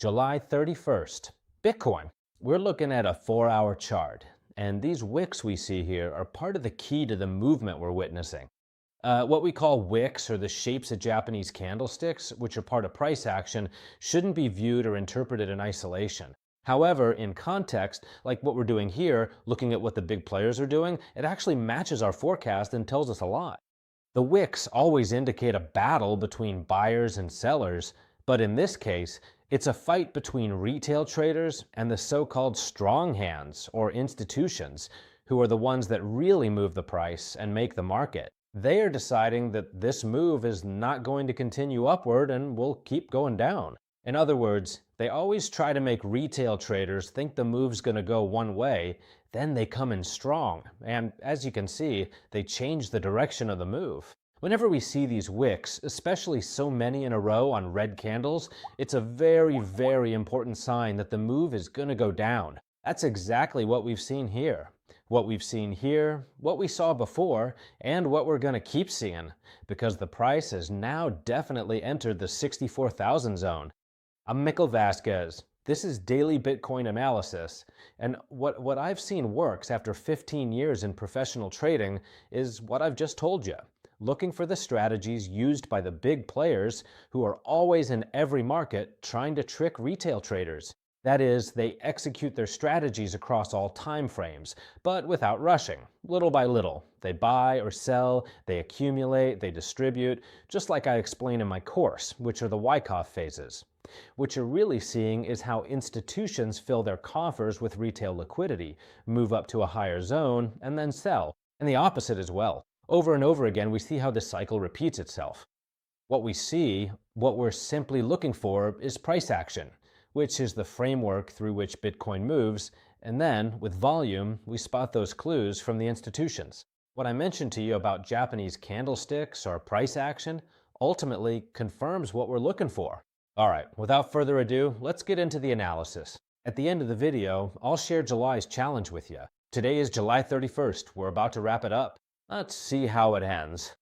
July 31st, Bitcoin. We're looking at a 4-hour chart, and these wicks we see here are part of the key to the movement we're witnessing. What we call wicks, or the shapes of Japanese candlesticks, which are part of price action, shouldn't be viewed or interpreted in isolation. However, in context, like what we're doing here, looking at what the big players are doing, it actually matches our forecast and tells us a lot. The wicks always indicate a battle between buyers and sellers, but in this case, it's a fight between retail traders and the so-called strong hands, or institutions, who are the ones that really move the price and make the market. They are deciding that this move is not going to continue upward and will keep going down. In other words, they always try to make retail traders think the move's going to go one way, then they come in strong, and as you can see, they change the direction of the move. Whenever we see these wicks, especially so many in a row on red candles, it's a very, very important sign that the move is going to go down. That's exactly what we've seen here. What we've seen here, what we saw before, and what we're going to keep seeing, because the price has now definitely entered the 64,000 zone. I'm Mikkel Vasquez. This is Daily Bitcoin Analysis, and what I've seen works after 15 years in professional trading is what I've just told you. Looking for the strategies used by the big players who are always in every market trying to trick retail traders. That is, they execute their strategies across all time frames, but without rushing, little by little. They buy or sell, they accumulate, they distribute, just like I explain in my course, which are the Wyckoff phases. What you're really seeing is how institutions fill their coffers with retail liquidity, move up to a higher zone, and then sell. And the opposite as well. Over and over again, we see how this cycle repeats itself. What we're simply looking for is price action, which is the framework through which Bitcoin moves, and then, with volume, we spot those clues from the institutions. What I mentioned to you about Japanese candlesticks or price action ultimately confirms what we're looking for. All right, without further ado, let's get into the analysis. At the end of the video, I'll share July's challenge with you. Today is July 31st. We're about to wrap it up. Let's see how it ends.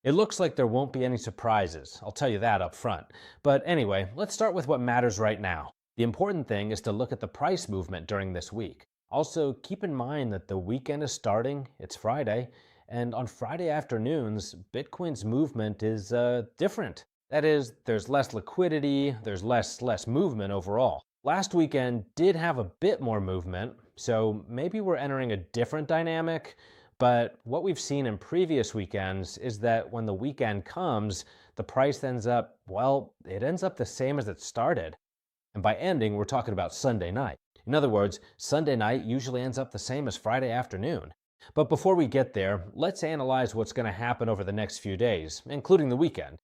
It looks like there won't be any surprises, I'll tell you that up front. But anyway, let's start with what matters right now. The important thing is to look at the price movement during this week. Also, keep in mind that the weekend is starting, it's Friday, and on Friday afternoons, Bitcoin's movement is different. That is, there's less liquidity, there's less movement overall. Last weekend did have a bit more movement, so maybe we're entering a different dynamic. But what we've seen in previous weekends is that when the weekend comes, the price ends up the same as it started. And by ending, we're talking about Sunday night. In other words, Sunday night usually ends up the same as Friday afternoon. But before we get there, let's analyze what's going to happen over the next few days, including the weekend.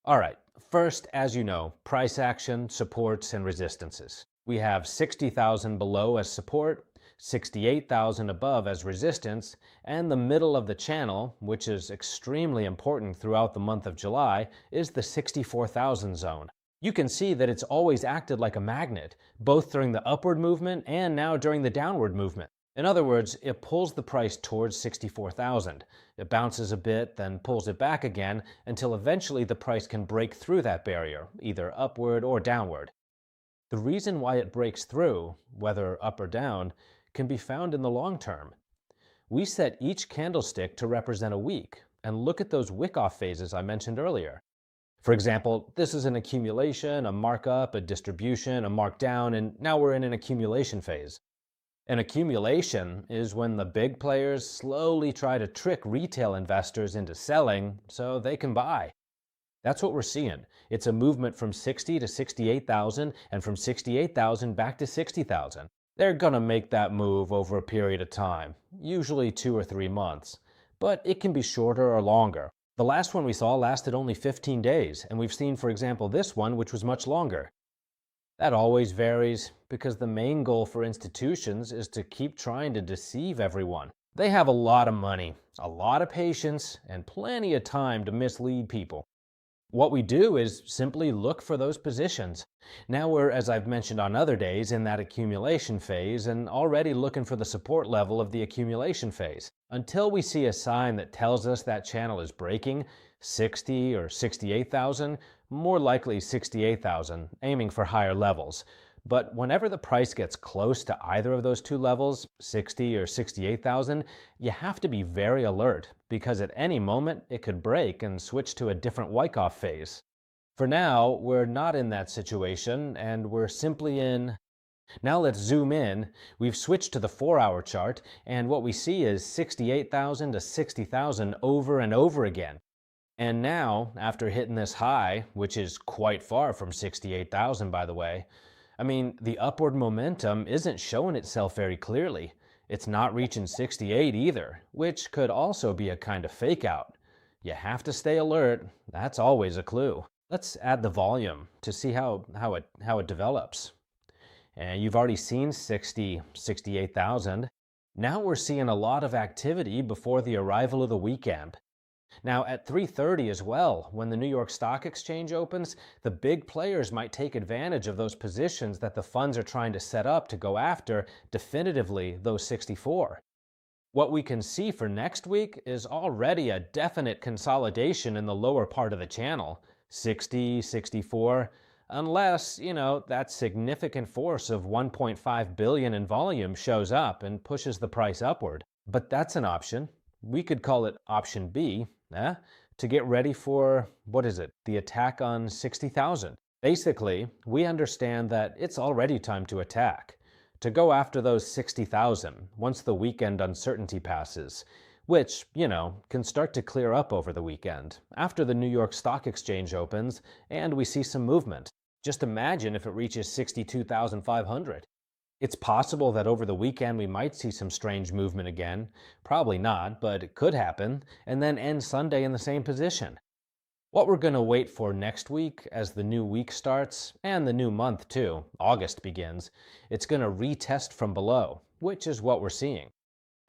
All right, first, as you know, price action, supports, and resistances. We have 60,000 below as support, 68,000 above as resistance, and the middle of the channel, which is extremely important throughout the month of July, is the 64,000 zone. You can see that it's always acted like a magnet, both during the upward movement and now during the downward movement. In other words, it pulls the price towards 64,000. It bounces a bit, then pulls it back again, until eventually the price can break through that barrier, either upward or downward. The reason why it breaks through, whether up or down, can be found in the long term. We set each candlestick to represent a week, and look at those wick-off phases I mentioned earlier. For example, this is an accumulation, a markup, a distribution, a markdown, and now we're in an accumulation phase. An accumulation is when the big players slowly try to trick retail investors into selling so they can buy. That's what we're seeing. It's a movement from 60 to 68,000 and from 68,000 back to 60,000. They're gonna make that move over a period of time, usually 2 or 3 months, but it can be shorter or longer. The last one we saw lasted only 15 days, and we've seen, for example, this one, which was much longer. That always varies because the main goal for institutions is to keep trying to deceive everyone. They have a lot of money, a lot of patience, and plenty of time to mislead people. What we do is simply look for those positions. Now we're, as I've mentioned on other days, in that accumulation phase and already looking for the support level of the accumulation phase. Until we see a sign that tells us that channel is breaking, 60 or 68,000, more likely 68,000, aiming for higher levels. But whenever the price gets close to either of those two levels, 60 or 68,000, you have to be very alert because at any moment it could break and switch to a different Wyckoff phase. For now, we're not in that situation and we're simply in. Now let's zoom in. We've switched to the 4-hour chart, and what we see is 68,000 to 60,000 over and over again. And now, after hitting this high, which is quite far from 68,000 by the way, the upward momentum isn't showing itself very clearly. It's not reaching 68 either, which could also be a kind of fake out. You have to stay alert. That's always a clue. Let's add the volume to see how it develops. And you've already seen 68,000. Now we're seeing a lot of activity before the arrival of the weekend. Now at 3:30 as well, when the New York Stock Exchange opens, the big players might take advantage of those positions that the funds are trying to set up to go after definitively those 64. What we can see for next week is already a definite consolidation in the lower part of the channel, 60, 64, unless, that significant force of 1.5 billion in volume shows up and pushes the price upward. But that's an option. We could call it option B, to get ready for, the attack on 60,000. Basically, we understand that it's already time to attack, to go after those 60,000 once the weekend uncertainty passes, which, can start to clear up over the weekend, after the New York Stock Exchange opens and we see some movement. Just imagine if it reaches 62,500. It's possible that over the weekend we might see some strange movement again. Probably not, but it could happen, and then end Sunday in the same position. What we're going to wait for next week as the new week starts, and the new month too, August begins, it's going to retest from below, which is what we're seeing.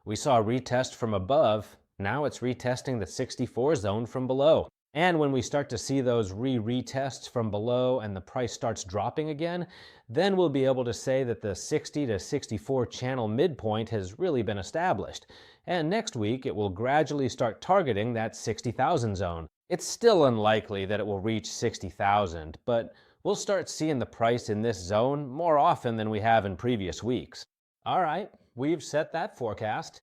We saw a retest from above, now it's retesting the 64 zone from below. And when we start to see those retests from below and the price starts dropping again, then we'll be able to say that the 60 to 64 channel midpoint has really been established. And next week, it will gradually start targeting that 60,000 zone. It's still unlikely that it will reach 60,000, but we'll start seeing the price in this zone more often than we have in previous weeks. All right, we've set that forecast.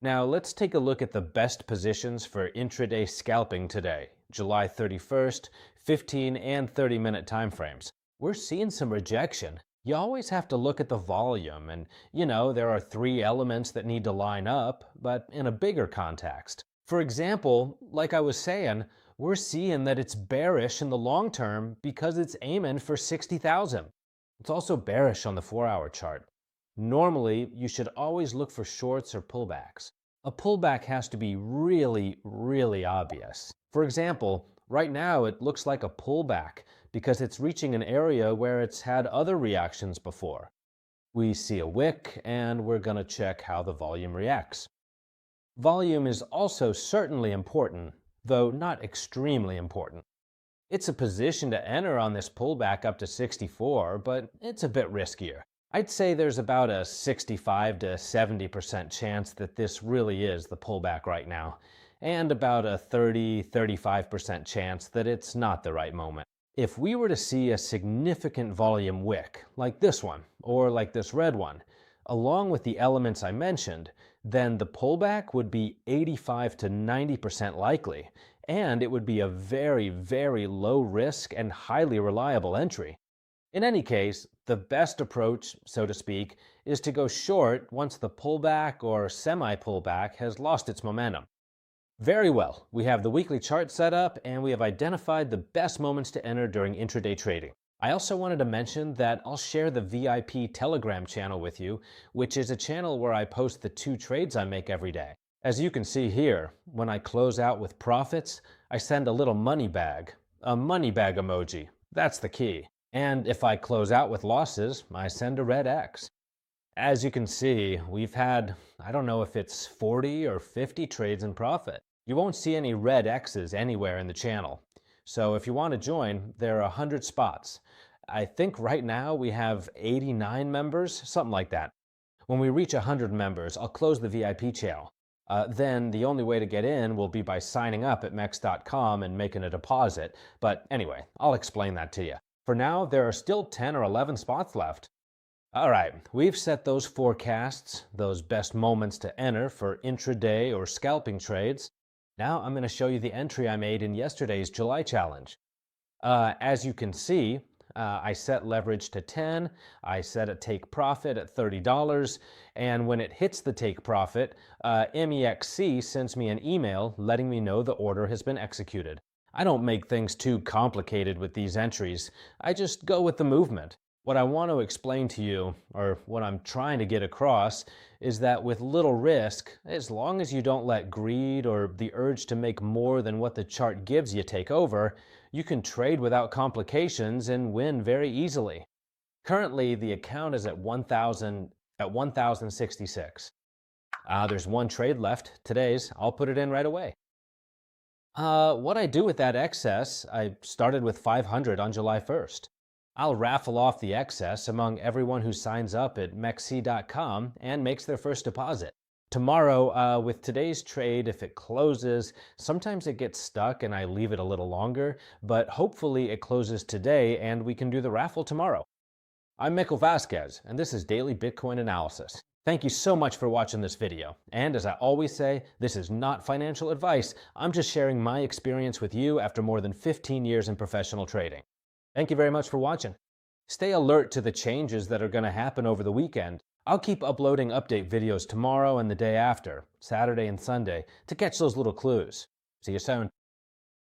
Now let's take a look at the best positions for intraday scalping today, July 31st, 15 and 30-minute timeframes. We're seeing some rejection. You always have to look at the volume, and there are 3 elements that need to line up, but in a bigger context. For example, like I was saying, we're seeing that it's bearish in the long term because it's aiming for 60,000. It's also bearish on the 4-hour chart. Normally, you should always look for shorts or pullbacks. A pullback has to be really, really obvious. For example, right now it looks like a pullback because it's reaching an area where it's had other reactions before. We see a wick and we're going to check how the volume reacts. Volume is also certainly important, though not extremely important. It's a position to enter on this pullback up to 64, but it's a bit riskier. I'd say there's about a 65 to 70% chance that this really is the pullback right now, and about a 30-35% chance that it's not the right moment. If we were to see a significant volume wick, like this one, or like this red one, along with the elements I mentioned, then the pullback would be 85 to 90% likely, and it would be a very, very low risk and highly reliable entry. In any case, the best approach, so to speak, is to go short once the pullback or semi-pullback has lost its momentum. Very well, we have the weekly chart set up and we have identified the best moments to enter during intraday trading. I also wanted to mention that I'll share the VIP Telegram channel with you, which is a channel where I post the 2 trades I make every day. As you can see here, when I close out with profits, I send a little money bag, a money bag emoji. That's the key. And if I close out with losses, I send a red X. As you can see, we've had, I don't know if it's 40 or 50 trades in profit. You won't see any red X's anywhere in the channel. So if you want to join, there are 100 spots. I think right now we have 89 members, something like that. When we reach 100 members, I'll close the VIP channel. then the only way to get in will be by signing up at mex.com and making a deposit. But anyway, I'll explain that to you. For now, there are still 10 or 11 spots left. All right, we've set those forecasts, those best moments to enter for intraday or scalping trades. Now I'm going to show you the entry I made in yesterday's July challenge. As you can see, I set leverage to 10, I set a take profit at $30, and when it hits the take profit, MEXC sends me an email letting me know the order has been executed. I don't make things too complicated with these entries, I just go with the movement. What I want to explain to you, or what I'm trying to get across, is that with little risk, as long as you don't let greed or the urge to make more than what the chart gives you take over, you can trade without complications and win very easily. Currently, the account is at 1,066. There's one trade left, today's. I'll put it in right away. What I do with that excess, I started with 500 on July 1st. I'll raffle off the excess among everyone who signs up at mexc.com and makes their first deposit. Tomorrow, with today's trade, if it closes, sometimes it gets stuck and I leave it a little longer, but hopefully it closes today and we can do the raffle tomorrow. I'm Mikel Vazquez, and this is Daily Bitcoin Analysis. Thank you so much for watching this video. And as I always say, this is not financial advice. I'm just sharing my experience with you after more than 15 years in professional trading. Thank you very much for watching. Stay alert to the changes that are going to happen over the weekend. I'll keep uploading update videos tomorrow and the day after, Saturday and Sunday, to catch those little clues. See you soon.